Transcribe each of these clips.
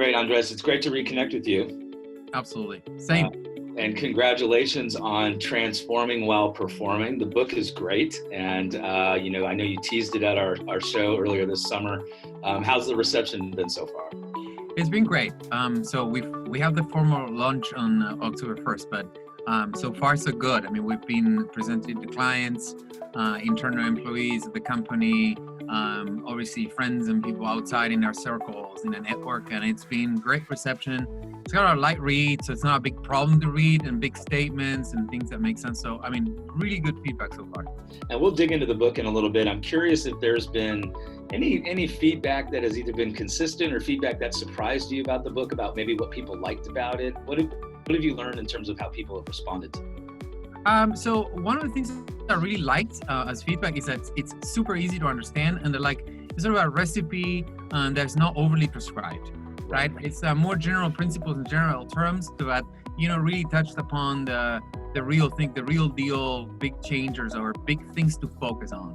great, Andres. It's great to reconnect with you. Absolutely. Same. And congratulations on transforming while performing. The book is great. And, I know you teased it at our show earlier this summer. How's the reception been so far? It's been great. So we have the formal launch on October 1st, but so far so good. I mean, we've been presenting to clients, internal employees of the company, obviously friends and people outside in our circles, in the network, and it's been great reception. It's got a light read, so it's not a big problem to read, and big statements and things that make sense. So, I mean, really good feedback so far. And we'll dig into the book in a little bit. I'm curious if there's been any feedback that has either been consistent or feedback that surprised you about the book, about maybe what people liked about it. What have you learned in terms of how people have responded to it? So one of the things I really liked as feedback is that it's super easy to understand, and they're like, it's sort of a recipe that's not overly prescribed, right? It's more general principles and general terms that, really touched upon the real thing, the real deal, big changers or big things to focus on,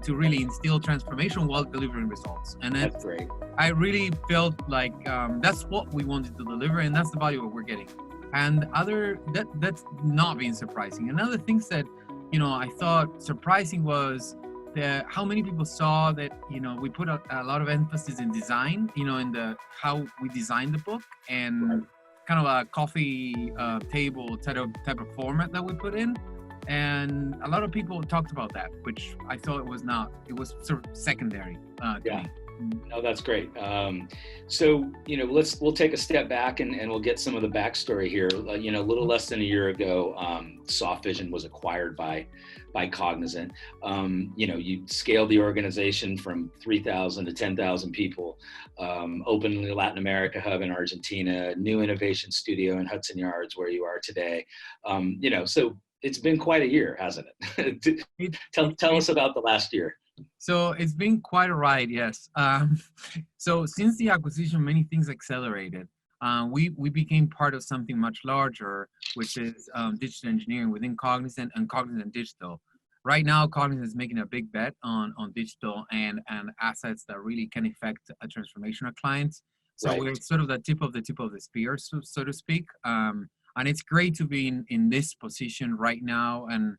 to really instill transformation while delivering results. And that's great. I really felt like that's what we wanted to deliver, and that's the value that we're getting. And that's not being surprising. Another thing that, I thought surprising was how many people saw that, we put a lot of emphasis in design, in how we designed the book, and kind of a coffee table type of format that we put in. And a lot of people talked about that, which I thought it was sort of secondary to me. No, that's great. So, we'll take a step back and we'll get some of the backstory here. A little less than a year ago, Softvision was acquired by Cognizant. You scaled the organization from 3,000 to 10,000 people, opened the Latin America hub in Argentina, new innovation studio in Hudson Yards, where you are today. So it's been quite a year, hasn't it? Tell us about the last year. So it's been quite a ride, yes. So since the acquisition, many things accelerated. We became part of something much larger, which is digital engineering within Cognizant and Cognizant Digital. Right now, Cognizant is making a big bet on digital and assets that really can affect a transformation of clients. So we're sort of the tip of the spear, so to speak. And it's great to be in this position right now, and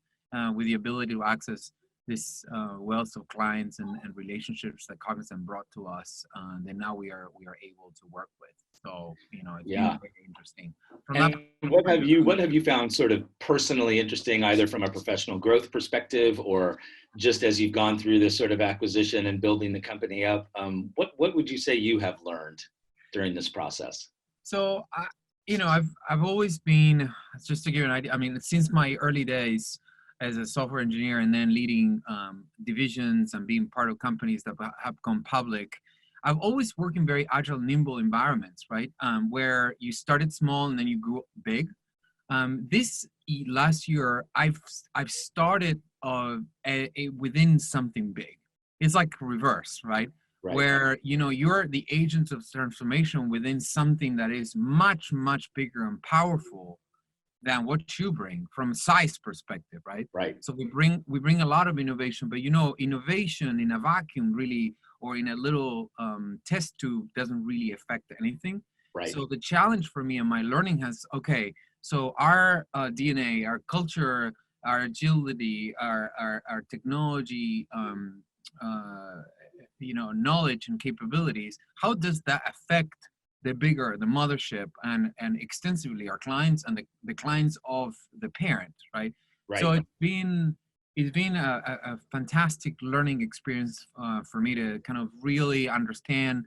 with the ability to access this wealth of clients and relationships that Cognizant brought to us, then now we are able to work with. So it's been very interesting. And what have you found sort of personally interesting, either from a professional growth perspective or just as you've gone through this sort of acquisition and building the company up? What would you say you have learned during this process? So I've always been, just to give you an idea, I mean, since my early days as a software engineer, and then leading divisions and being part of companies that have gone public, I've always worked in very agile, nimble environments, right? Where you started small and then you grew big. This last year, I've started within something big. It's like reverse, right? Where you're the agent of transformation within something that is much, much bigger and powerful than what you bring from a size perspective, right? So we bring a lot of innovation, but innovation in a vacuum really, or in a little test tube, doesn't really affect anything. So the challenge for me and my learning so our DNA, our culture, our agility, our technology, knowledge and capabilities, how does that affect the bigger, the mothership, and extensively our clients and the clients of the parent, right? So it's been a fantastic learning experience for me to kind of really understand,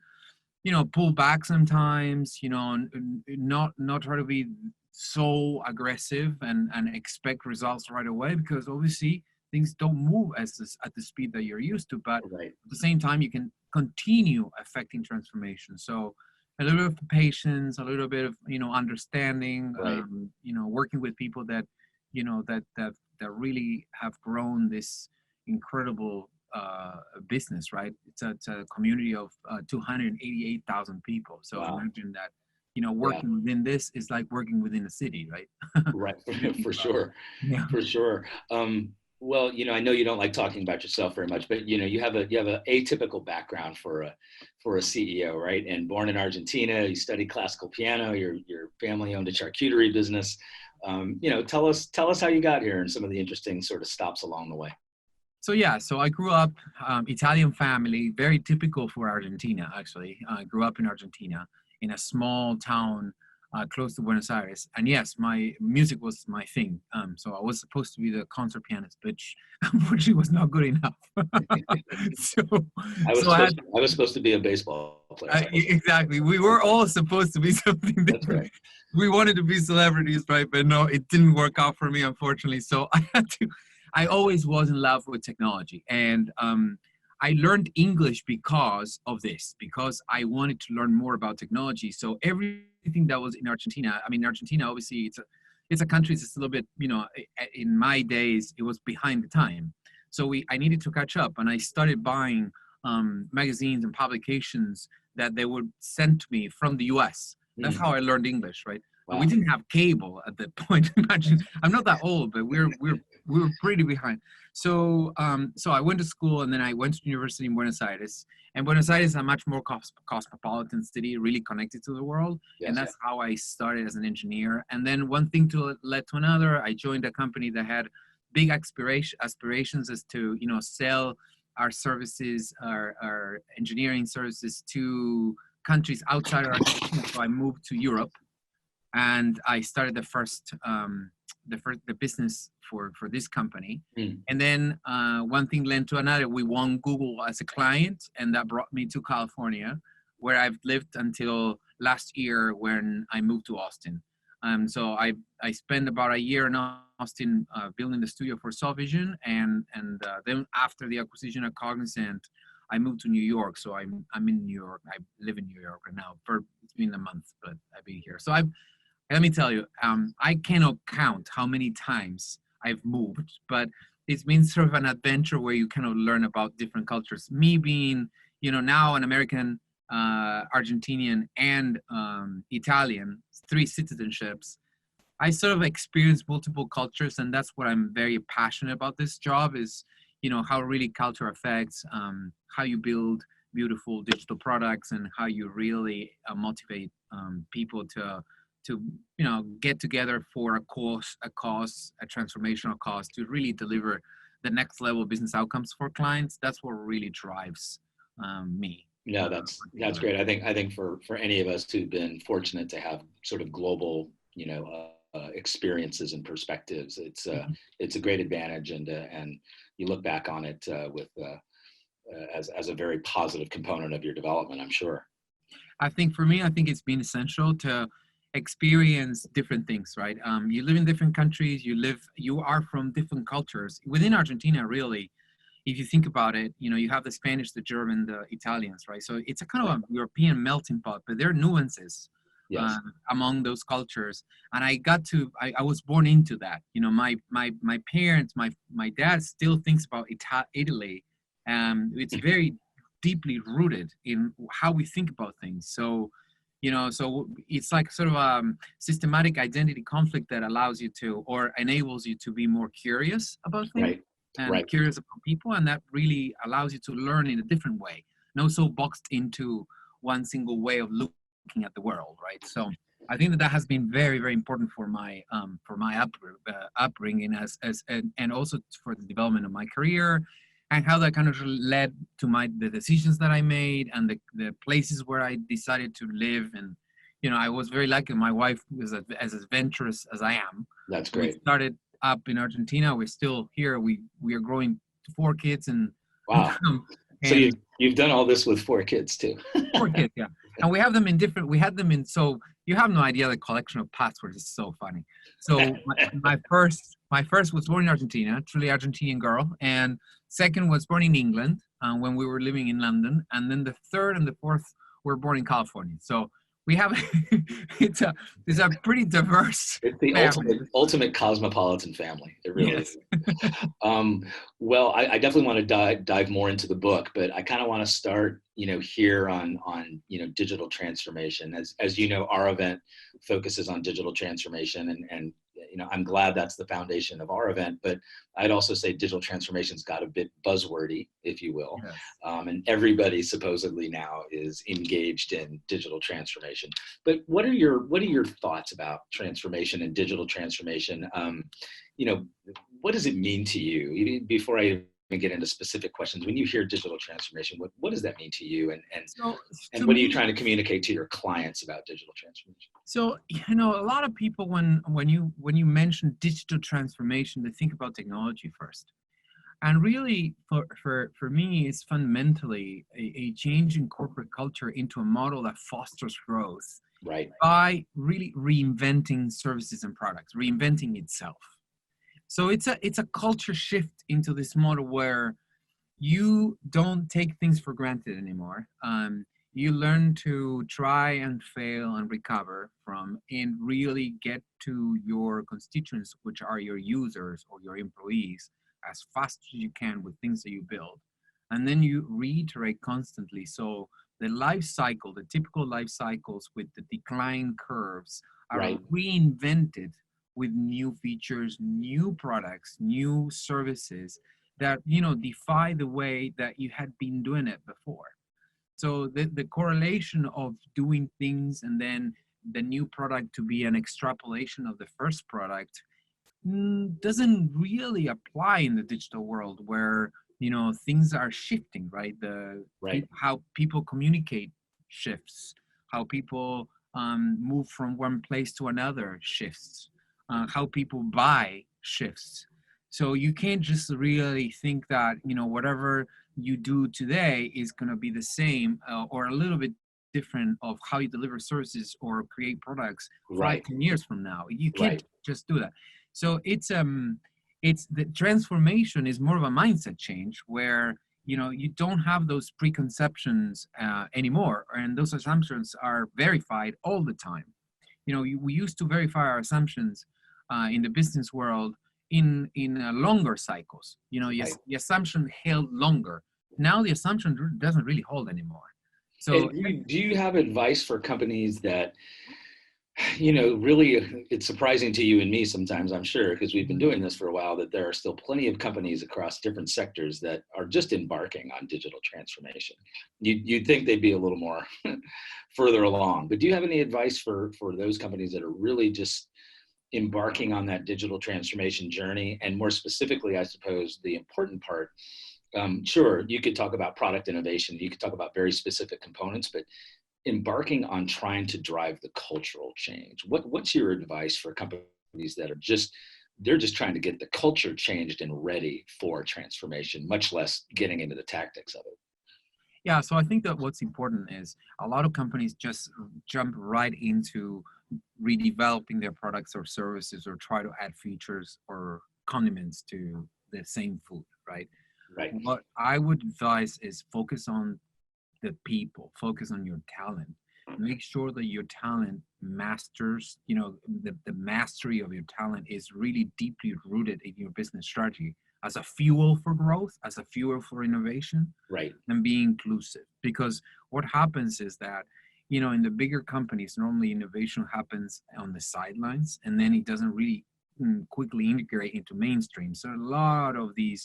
pull back sometimes, not try to be so aggressive and expect results right away, because obviously things don't move at the speed that you're used to, but at the same time you can continue affecting transformation. So a little bit of patience, a little bit of understanding, working with people that that really have grown this incredible business, right? It's a community of 288,000 people. So imagine that working within this is like working within a city, right? For sure. For sure. Well, I know you don't like talking about yourself very much, but you have a atypical background for a CEO, right? And born in Argentina, you studied classical piano. Your family owned a charcuterie business. Tell us how you got here and some of the interesting sort of stops along the way. So yeah, so I grew up Italian family, very typical for Argentina. Actually, I grew up in Argentina in a small town close to Buenos Aires, and yes, my music was my thing. So I was supposed to be the concert pianist, which unfortunately was not good enough. so, so I had I was supposed to be a baseball player. exactly. We were all supposed to be something That's different. right. We wanted to be celebrities, right? But no, it didn't work out for me, unfortunately. So I had to. I always was in love with technology, and I learned English because of this, because I wanted to learn more about technology. So everything that was in Argentina, I mean, Argentina obviously it's a country that's a little bit, in my days it was behind the time. So I needed to catch up, and I started buying magazines and publications that they would send to me from the US. That's how I learned English, right? But we Wow. didn't have cable at that point. Imagine, I'm not that old, but we were pretty behind. So I went to school, and then I went to university in Buenos Aires. And Buenos Aires is a much more cosmopolitan city, really connected to the world. Yes, And yeah. that's how I started as an engineer. And then one thing led to another. I joined a company that had big aspirations as to sell our services, our engineering services to countries outside of Argentina. So I moved to Europe, and I started the business for this company. Mm. And then one thing led to another. We won Google as a client, and that brought me to California, where I've lived until last year when I moved to Austin. So I spent about a year in Austin building the studio for Softvision, and then after the acquisition of Cognizant, I moved to New York. So I'm in New York. I live in New York right now. It's been a month, but I've been here. So let me tell you, I cannot count how many times I've moved, but it's been sort of an adventure where you kind of learn about different cultures. Me being, now an American, Argentinian, and Italian, 3 citizenships, I sort of experienced multiple cultures, and that's what I'm very passionate about this job is, how really culture affects how you build beautiful digital products and how you really motivate people to get together for a transformational cause to really deliver the next level of business outcomes for clients. That's what really drives me. No, that's great. I think for any of us who've been fortunate to have sort of global, experiences and perspectives, it's a great advantage, and you look back on it as a very positive component of your development, I'm sure. I think for me, it's been essential to experience different things, right? You live in different countries, you are from different cultures within Argentina, really. If you think about it, you have the Spanish, the German, the Italians, right? So it's a kind of a European melting pot, but there are nuances Yes. among those cultures. And I was born into that. My parents, my dad still thinks about Italy. It's very deeply rooted in how we think about things. So it's like sort of a systematic identity conflict that allows you to, or enables you to be more curious about things. Right. And Right. curious about people, and that really allows you to learn in a different way, not so boxed into one single way of looking at the world, right? So I think that has been very, very important for my upbringing and also for the development of my career, and how that kind of led to the decisions that I made and the places where I decided to live. And I was very lucky. My wife was as adventurous as I am. That's We great. started up in Argentina. We're still here. We are growing to 4 kids, and Wow. So and you've done all this with 4 kids too. 4 kids, yeah. And we have them in different. We had them in. So you have no idea the collection of passwords is so funny. So my first was born in Argentina, truly Argentinian girl, and second was born in England when we were living in London, and then the third and the fourth were born in California. So we have it's a pretty diverse It's the family. ultimate cosmopolitan family. It really Yes. is. Well, I definitely want to dive more into the book, but I kind of want to start, here on digital transformation. As you know, our event focuses on digital transformation, and I'm glad that's the foundation of our event, but I'd also say digital transformation's got a bit buzzwordy, if you will. Yes. And everybody supposedly now is engaged in digital transformation. But what are your thoughts about transformation and digital transformation? What does it mean to you? Before I even get into specific questions, when you hear digital transformation, what does that mean to you? So And to what are you me, trying to communicate to your clients about digital transformation? so a lot of people when you mention digital transformation, they think about technology first. And really, for me, it's fundamentally a change in corporate culture into a model that fosters growth Right. by really reinventing services and products, reinventing itself. So it's a culture shift into this model where you don't take things for granted anymore. You learn to try and fail and recover from, and really get to your constituents, which are your users or your employees, as fast as you can with things that you build. And then you reiterate constantly. So the life cycle, the typical life cycles with the decline curves are Right. reinvented with new features, new products, new services that defy the way that you had been doing it before. So the correlation of doing things and then the new product to be an extrapolation of the first product doesn't really apply in the digital world, where things are shifting, right? Right. How people communicate shifts, how people move from one place to another shifts, how people buy shifts. So you can't just really think that whatever you do today is going to be the same, or a little bit different of how you deliver services or create products five, Right. 10 years from now. You can't Right. just do that. So it's the transformation is more of a mindset change, where you don't have those preconceptions anymore, and those assumptions are verified all the time. We used to verify our assumptions in the business world in longer cycles. Yes, Right. the assumption held longer. Now the assumption doesn't really hold anymore. So And do you have advice for companies that, really it's surprising to you and me sometimes, I'm sure, because we've been doing this for a while, that there are still plenty of companies across different sectors that are just embarking on digital transformation. You'd think they'd be a little more further along, but do you have any advice for those companies that are really just embarking on that digital transformation journey? And more specifically, I suppose the important part, sure, you could talk about product innovation, you could talk about very specific components, but embarking on trying to drive the cultural change. What's your advice for companies that are they're just trying to get the culture changed and ready for transformation, much less getting into the tactics of it? yeah, so I think that what's important is a lot of companies just jump right into redeveloping their products or services, or try to add features or condiments to the same food, right? Right. What I would advise is focus on the people, focus on your talent. Make sure that your talent masters, the mastery of your talent is really deeply rooted in your business strategy as a fuel for growth, as a fuel for innovation, Right. and be inclusive. Because what happens is that, in the bigger companies, normally innovation happens on the sidelines, and then it doesn't really quickly integrate into mainstream. So a lot of the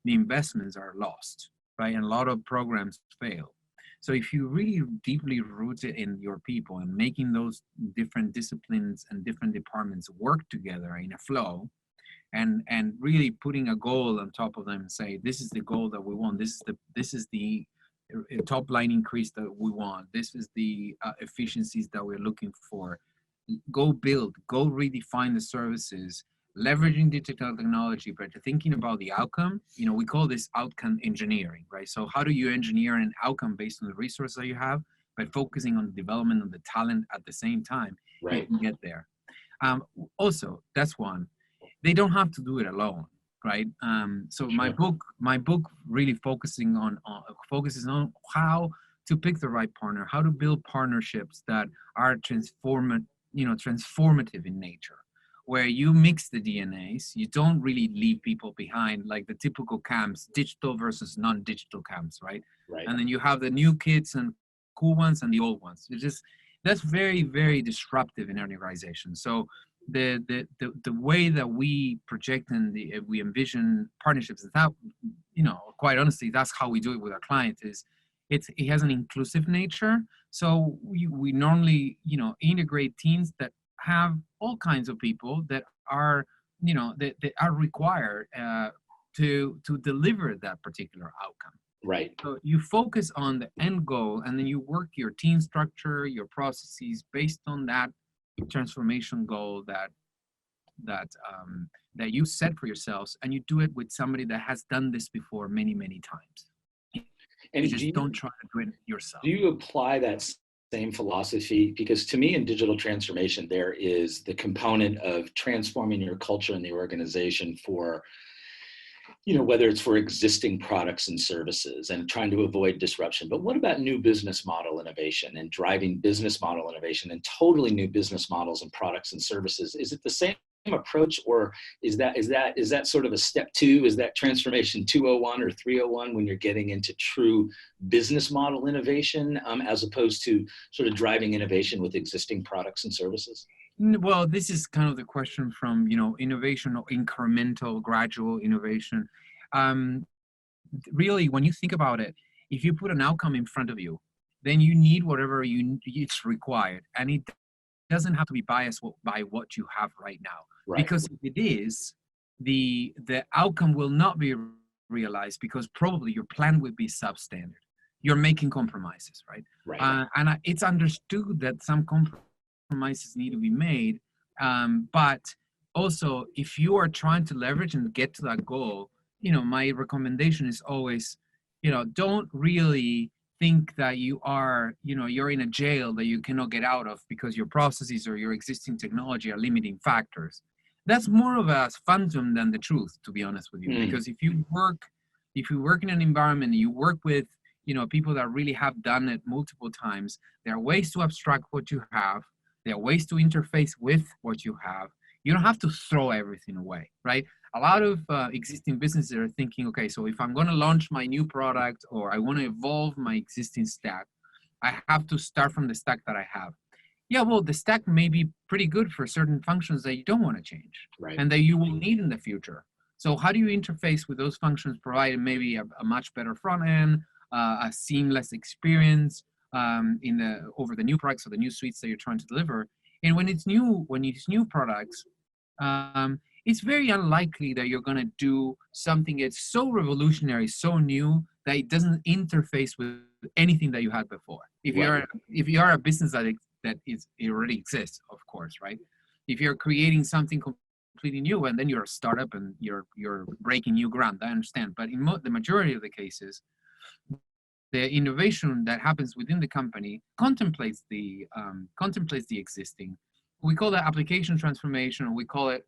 investments are lost, right? And a lot of programs fail. So if you really deeply root it in your people and making those different disciplines and different departments work together in a flow, and really putting a goal on top of them and say, this is the goal that we want, this is the top line increase that we want, this is the efficiencies that we're looking for. Go build, go redefine the services, leveraging digital technology, but thinking about the outcome. We call this outcome engineering, right? So how do you engineer an outcome based on the resources that you have, but focusing on the development of the talent at the same time? Right. You can get there. Also, that's one. They don't have to do it alone, right? So Sure. my book really focuses on how to pick the right partner, how to build partnerships that are transformative in nature, where you mix the DNAs. You don't really leave people behind, like the typical camps, digital versus non-digital camps, right? Right. And then you have the new kids and cool ones and the old ones. That's very, very disruptive in an organization. So the way that we project and we envision partnerships is that, quite honestly, that's how we do it with our clients. It has an inclusive nature. So we normally, integrate teams that have all kinds of people that are, that are required to deliver that particular outcome. Right. So you focus on the end goal, and then you work your team structure, your processes based on that transformation goal that you set for yourselves, and you do it with somebody that has done this before many, many times. And you just don't try to do it yourself. Do you apply that same philosophy? Because to me, in digital transformation, there is the component of transforming your culture in the organization for, whether it's for existing products and services and trying to avoid disruption. But what about new business model innovation and driving business model innovation and totally new business models and products and services? Is it the same approach, or is that sort of a step two? Is that transformation 201 or 301 when you're getting into true business model innovation, as opposed to sort of driving innovation with existing products and services? Well, this is kind of the question from, innovation or incremental, gradual innovation. Really, when you think about it, if you put an outcome in front of you, then you need whatever it's required, and it doesn't have to be biased by what you have right now. Right. Because if it is, the outcome will not be realized, because probably your plan would be substandard. You're making compromises, right? Right. And it's understood that some compromises need to be made, but also, if you are trying to leverage and get to that goal, my recommendation is always, don't really think that you are, you're in a jail that you cannot get out of because your processes or your existing technology are limiting factors. That's more of a phantom than the truth, to be honest with you. Because if you work in an environment, you work with, people that really have done it multiple times, there are ways to abstract what you have. There are ways to interface with what you have. You don't have to throw everything away, right? A lot of existing businesses are thinking, okay, so if I'm going to launch my new product or I want to evolve my existing stack, I have to start from the stack that I have. Yeah, well, the stack may be pretty good for certain functions that you don't want to change, right, and that you will need in the future. So how do you interface with those functions, provide maybe a much better front end, a seamless experience over the new products or the new suites that you're trying to deliver? And when it's new products, it's very unlikely that you're going to do something that's so revolutionary, so new, that it doesn't interface with anything that you had before. If you're a business that it already exists, of course, right? If you're creating something completely new, and then you're a startup and you're breaking new ground, I understand. But in the majority of the cases, the innovation that happens within the company contemplates the existing. We call that application transformation, or we call it,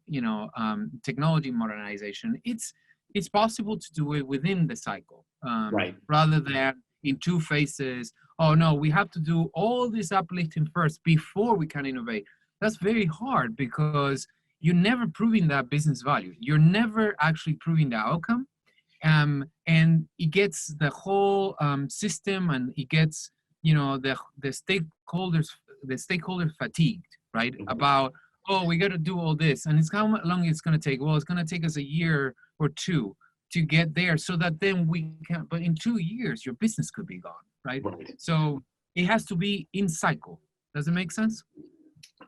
technology modernization. It's possible to do it within the cycle, right, rather than in two phases. Oh no, we have to do all this uplifting first before we can innovate. That's very hard, because you're never proving that business value. You're never actually proving the outcome. And it gets the whole system, and it gets, the stakeholders fatigued, right? Mm-hmm. About, oh, we got to do all this, and it's how long it's going to take. Well, it's going to take us a year or two to get there, so that then we can. But in 2 years, your business could be gone, right? So it has to be in cycle. Does it make sense?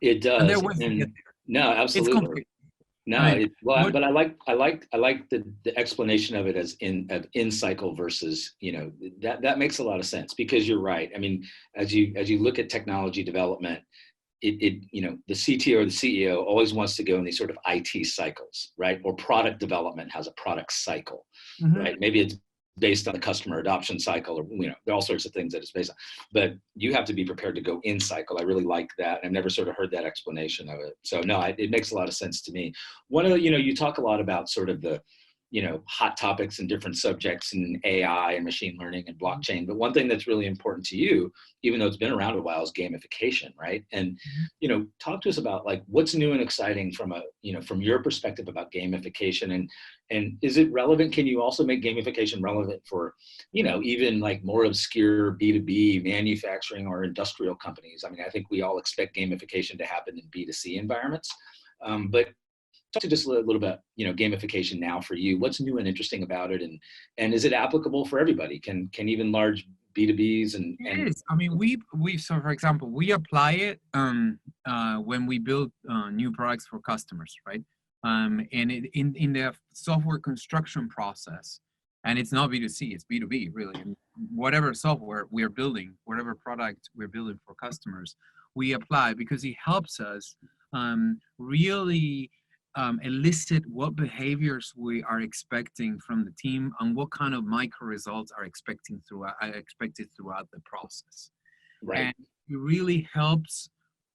It does. And there are ways to get there. No, absolutely. It's complicated. No, I mean, but I like the explanation of it as in cycle versus, that makes a lot of sense, because you're right. I mean, as you look at technology development, the CTO or the CEO always wants to go in these sort of IT cycles, right? Or product development has a product cycle, right? Maybe it's based on the customer adoption cycle, or, there are all sorts of things that it's based on, but you have to be prepared to go in cycle. I really like that. I've never sort of heard that explanation of it. So no, it makes a lot of sense to me. One of the, you talk a lot about sort of the, hot topics and different subjects in AI and machine learning and blockchain. But one thing that's really important to you, even though it's been around a while, is gamification, right? And, talk to us about like what's new and exciting from from your perspective about gamification, and is it relevant? Can you also make gamification relevant for, even like more obscure B2B manufacturing or industrial companies? I mean, I think we all expect gamification to happen in B2C environments. But talk to just a little bit, gamification now for you. What's new and interesting about it, and is it applicable for everybody? Can even large B2Bs It is. I mean, so for example, we apply it when we build new products for customers, right? And in the software construction process, and it's not B2C, it's B2B really. And whatever software we're building, whatever product we're building for customers, we apply because it helps us really elicit what behaviors we are expecting from the team and what kind of micro results are expected throughout the process. Right. And it really helps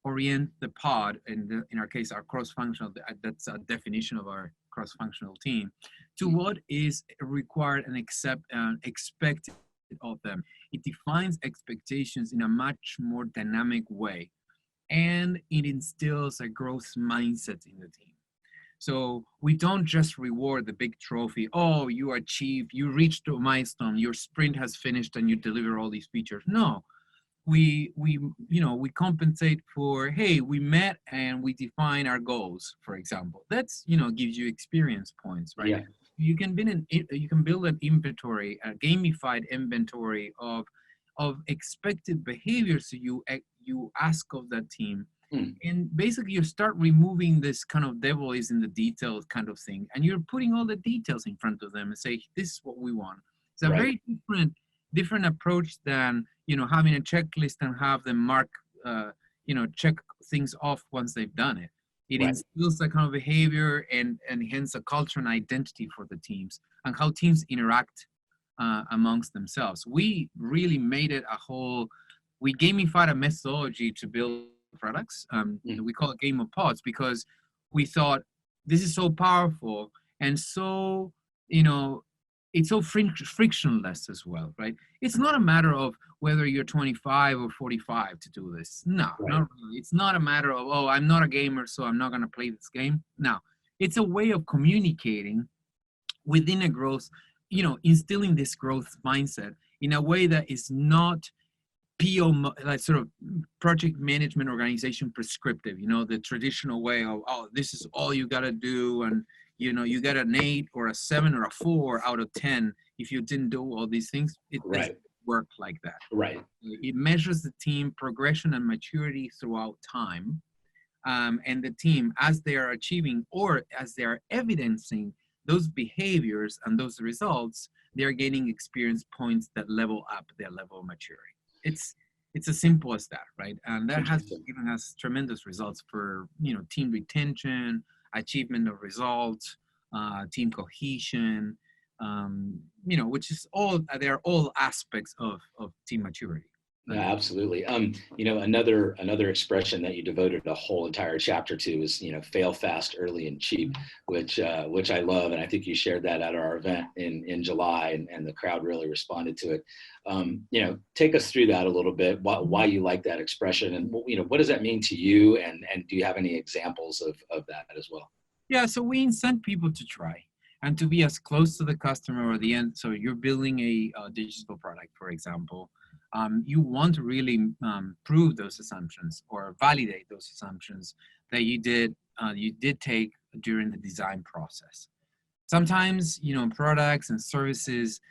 orient the pod, in our case, our cross-functional, that's a definition of our cross-functional team, to what is required and expected of them. It defines expectations in a much more dynamic way, and it instills a growth mindset in the team. So we don't just reward the big trophy. Oh, you achieved, you reached a milestone, your sprint has finished, and you deliver all these features. No, we compensate for, hey, we met and we define our goals, for example. That's, gives you experience points, right? Yeah. You can build an inventory, a gamified inventory of expected behaviors you ask of that team. And basically you start removing this kind of devil is in the details kind of thing, and you're putting all the details in front of them and say, this is what we want. It's a very different approach than having a checklist and have them mark check things off once they've done it. It instills that kind of behavior and hence a culture and identity for the teams and how teams interact amongst themselves. We really made it we gamified a methodology to build products. We call it Game of Pods because we thought this is so powerful and so, it's so frictionless as well, right? It's not a matter of whether you're 25 or 45 to do this. No, not really. It's not a matter of, oh, I'm not a gamer, so I'm not going to play this game. No, it's a way of communicating within a growth, instilling this growth mindset in a way that is not PO, like sort of project management organization prescriptive, the traditional way of, oh, this is all you got to do. And, you get an 8 or a 7 or a 4 out of 10 if you didn't do all these things. It doesn't work like that. Right. It measures the team progression and maturity throughout time. And the team, as they are achieving or as they are evidencing those behaviors and those results, they're gaining experience points that level up their level of maturity. It's as simple as that, right? And that has given us tremendous results for, team retention, achievement of results, team cohesion, which is they're all aspects of team maturity. Yeah, absolutely. Another expression that you devoted a whole entire chapter to is, fail fast, early, and cheap, which I love, and I think you shared that at our event in July, and the crowd really responded to it. Take us through that a little bit. Why you like that expression, and what does that mean to you, and do you have any examples of that as well? Yeah, so we incent people to try and to be as close to the customer or the end. So you're building a digital product, for example. You want to really prove those assumptions or validate those assumptions that you did take during the design process. Sometimes, products and services,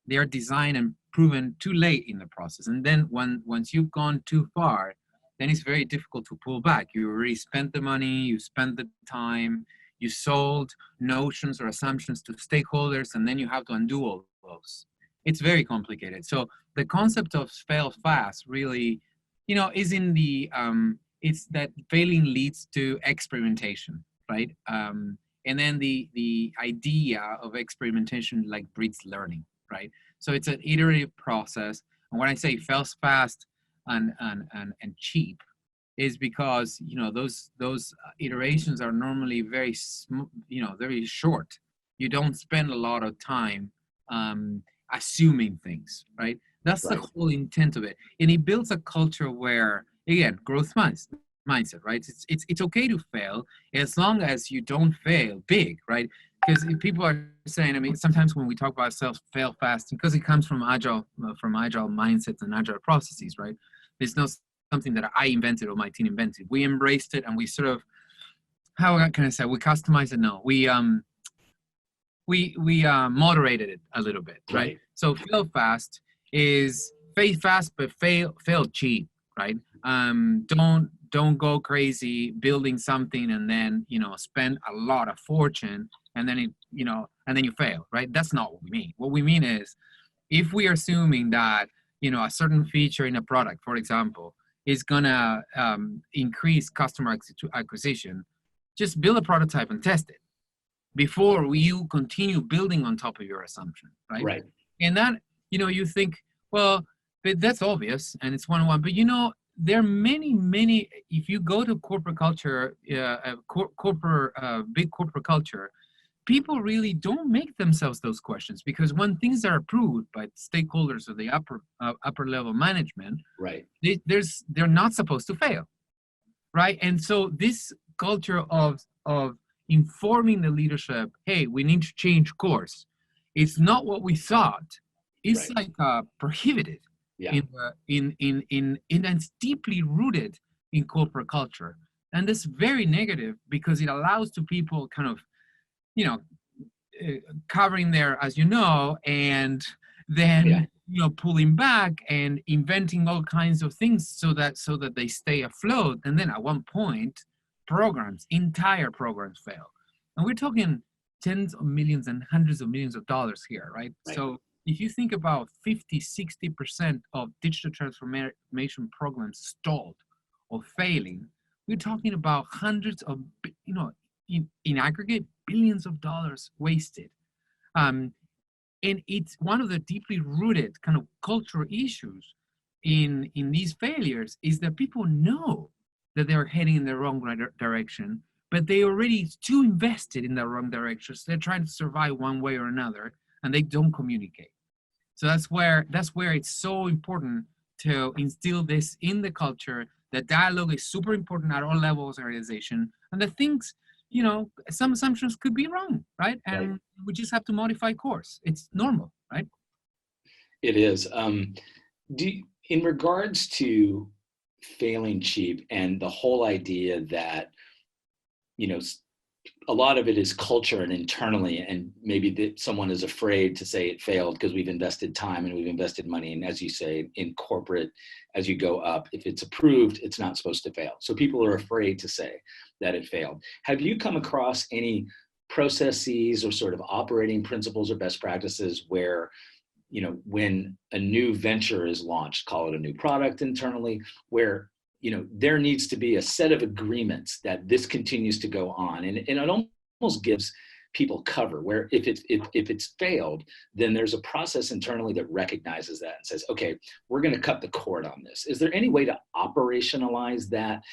they are designed and proven too late in the process. And then once you've gone too far, then it's very difficult to pull back. You already spent the money, you spent the time, you sold notions or assumptions to stakeholders, and then you have to undo all those. It's very complicated. So the concept of fail fast really, is in the, it's that failing leads to experimentation, right? And then the idea of experimentation breeds learning, right? So it's an iterative process. And when I say fails fast and cheap, is because those iterations are normally very very short. You don't spend a lot of time assuming things, right? That's the whole intent of it, and it builds a culture where, again, growth mindset, right? It's okay to fail as long as you don't fail big, right? Because if people are saying, sometimes when we talk about ourselves, fail fast, because it comes from agile mindsets and agile processes, right? There's no something that I invented or my team invented. We embraced it and we sort of how can I say, we customize it? No, we moderated it a little bit, right? Right. So fail fast is fail fast, but fail cheap, right? Don't go crazy building something and then spend a lot of fortune and then and then you fail, right? That's not what we mean. What we mean is, if we are assuming that a certain feature in a product, for example, is gonna increase customer acquisition, just build a prototype and test it before you continue building on top of your assumption, right? Right. And that, you think, well, but that's obvious and it's one-on-one, but there are many, if you go to corporate culture, big corporate culture, people really don't make themselves those questions, because when things are approved by stakeholders of the upper level management, Right. they're not supposed to fail, right? And so this culture of informing the leadership, hey, we need to change course, it's not what we thought. It's Right. like prohibited Yeah. in that's deeply rooted in corporate culture, and that's very negative because it allows to people kind of covering there, as and then Yeah. pulling back and inventing all kinds of things so that they stay afloat, and then at one point entire programs fail, and we're talking tens of millions and hundreds of millions of dollars here, right? Right. So if you think about 50-60% of digital transformation programs stalled or failing, we're talking about hundreds of in aggregate billions of dollars wasted. And it's one of the deeply rooted kind of cultural issues in these failures, is that people know that they're heading in the wrong direction, but they already too invested in the wrong direction. So they're trying to survive one way or another, and they don't communicate. So that's where it's so important to instill this in the culture. That dialogue is super important at all levels of organization, and the things, some assumptions could be wrong, right? And Right. we just have to modify course. It's normal, right? It is. In regards to failing cheap and the whole idea that, you know, a lot of it is culture and internally, and maybe that someone is afraid to say it failed because we've invested time and we've invested money. And as you say, in corporate, as you go up, if it's approved, it's not supposed to fail. So people are afraid to say that it failed. Have you come across any processes or sort of operating principles or best practices where, when a new venture is launched, call it a new product internally, where there needs to be a set of agreements that this continues to go on, and it almost gives people cover, where if it's failed, then there's a process internally that recognizes that and says, okay, we're going to cut the cord on this. Is there any way to operationalize that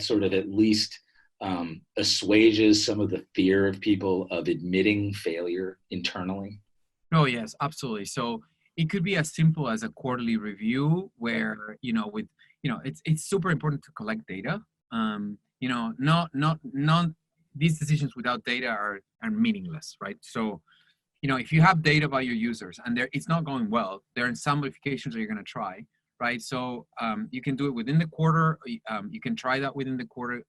sort of at least assuages some of the fear of people of admitting failure internally? Oh, yes, absolutely. So it could be as simple as a quarterly review where, it's super important to collect data. Not these decisions without data are meaningless, right? So, if you have data about your users and it's not going well, there are some modifications that you're going to try, right? So you can do it within the quarter. You can try that within the quarter.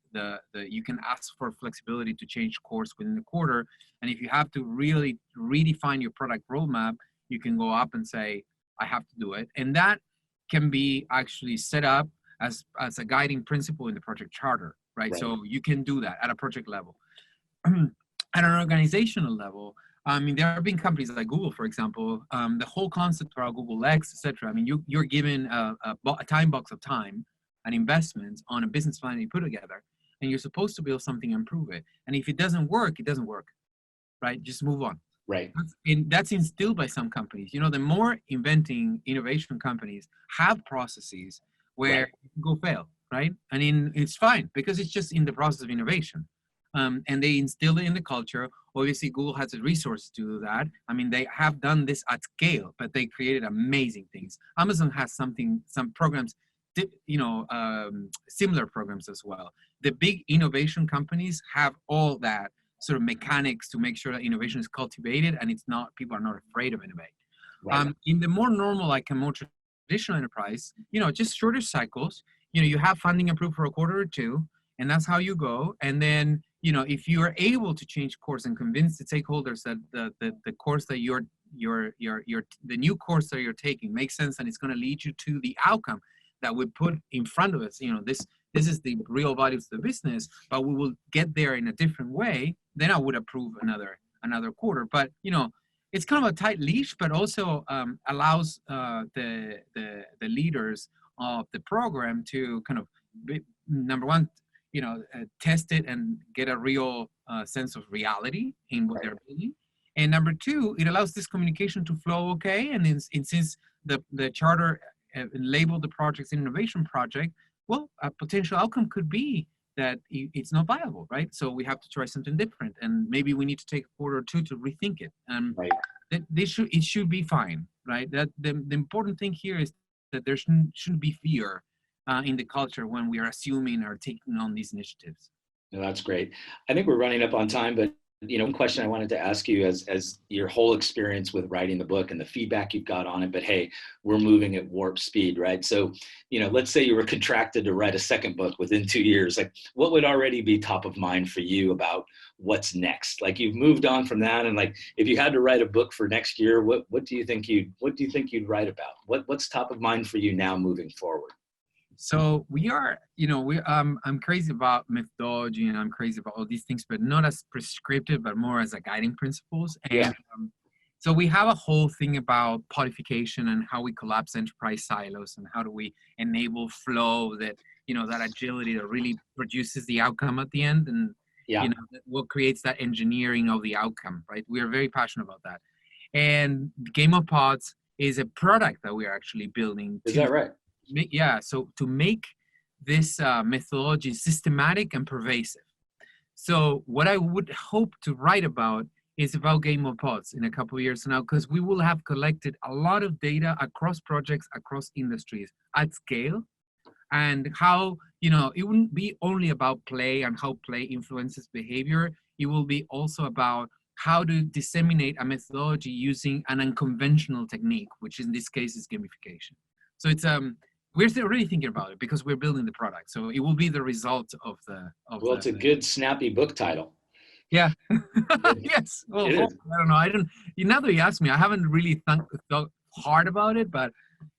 You can ask for flexibility to change course within the quarter. And if you have to really redefine your product roadmap, you can go up and say, I have to do it. And that can be actually set up as a guiding principle in the project charter, right? So you can do that at a project level. At an organizational level, I mean, there have been companies like Google, for example, the whole concept around Google X, etc. I mean, you're given a time box of time and investments on a business plan you put together, and you're supposed to build something and improve it. And if it doesn't work, it doesn't work, right? Just move on. Right. That's instilled by some companies. The more innovation companies have processes where you can go fail, right? And it's fine because it's just in the process of innovation. And they instill it in the culture. Obviously, Google has the resources to do that. I mean, they have done this at scale, but they created amazing things. Amazon has some programs, similar programs as well. The big innovation companies have all that sort of mechanics to make sure that innovation is cultivated and people are not afraid of innovate. Right. In the more normal, like a more traditional enterprise, just shorter cycles. You have funding approved for a quarter or two, and that's how you go. And then if you are able to change course and convince the stakeholders that the course that the new course that you're taking makes sense and it's going to lead you to the outcome that we put in front of us, this is the real values of the business, but we will get there in a different way, then I would approve another quarter. But it's kind of a tight leash, but also allows the leaders of the program to kind of number one, test it and get a real sense of reality in what they're building. And number two, it allows this communication to flow okay. And since the charter labeled the project an innovation project, well, a potential outcome could be that it's not viable, right? So we have to try something different, and maybe we need to take a quarter or two to rethink it. Right. It should be fine, right? That the important thing here is that there shouldn't be fear in the culture when we are assuming or taking on these initiatives. No, that's great. I think we're running up on time, but one question I wanted to ask you as your whole experience with writing the book and the feedback you've got on it, but hey, we're moving at warp speed, right? So, let's say you were contracted to write a second book within 2 years, like what would already be top of mind for you about what's next? Like you've moved on from that. And like, if you had to write a book for next year, what do you think you'd write about? What's top of mind for you now moving forward? So I'm crazy about methodology and I'm crazy about all these things, but not as prescriptive, but more as a guiding principles. And so we have a whole thing about codification and how we collapse enterprise silos and how do we enable flow that agility that really produces the outcome at the end. And, what creates that engineering of the outcome, right? We are very passionate about that. And Game of Pods is a product that we are actually building. Is that right? Yeah, so to make this methodology systematic and pervasive. So what I would hope to write about is about Game of Pods in a couple of years now, because we will have collected a lot of data across projects, across industries at scale, and how, it wouldn't be only about play and how play influences behavior. It will be also about how to disseminate a methodology using an unconventional technique, which in this case is gamification. So it's we're still already thinking about it because we're building the product. So it will be the result of the. It's a good snappy book title. Yeah. Yes. Well, I don't know. Now that you ask me, I haven't really thought hard about it, but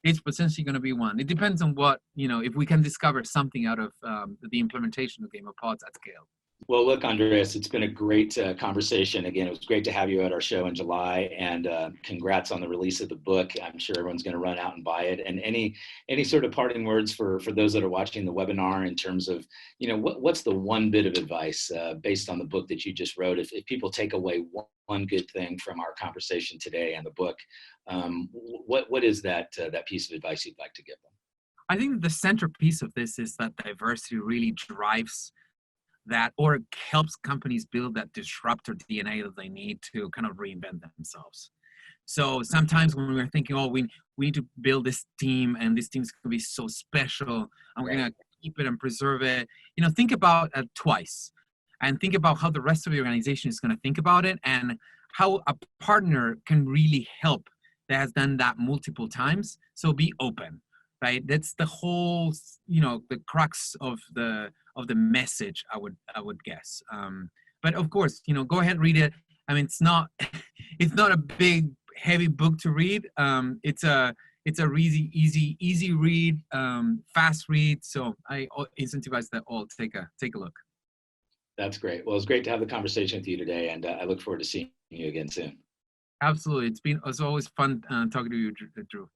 it's potentially going to be one. It depends on what, if we can discover something out of the implementation of Game of Pods at scale. Well, look, Andres, it's been a great conversation. Again, it was great to have you at our show in July, and congrats on the release of the book. I'm sure everyone's going to run out and buy it. And any sort of parting words for those that are watching the webinar in terms of, what's the one bit of advice based on the book that you just wrote? If people take away one good thing from our conversation today and the book, what is that piece of advice you'd like to give them? I think the centerpiece of this is that diversity really drives that, or helps companies build that disruptor DNA that they need to kind of reinvent themselves. So sometimes when we're thinking, we need to build this team and this team's going to be so special and we're going to keep it and preserve it, think about it twice and think about how the rest of the organization is going to think about it and how a partner can really help that has done that multiple times. So be open, right? That's the whole, the crux of the message, I would guess. But of course, go ahead, read it. I mean, it's not a big, heavy book to read. It's a really easy read, fast read. So I incentivize that all. Take a look. That's great. Well, it's great to have the conversation with you today, and I look forward to seeing you again soon. Absolutely. It's always fun talking to you, Drew.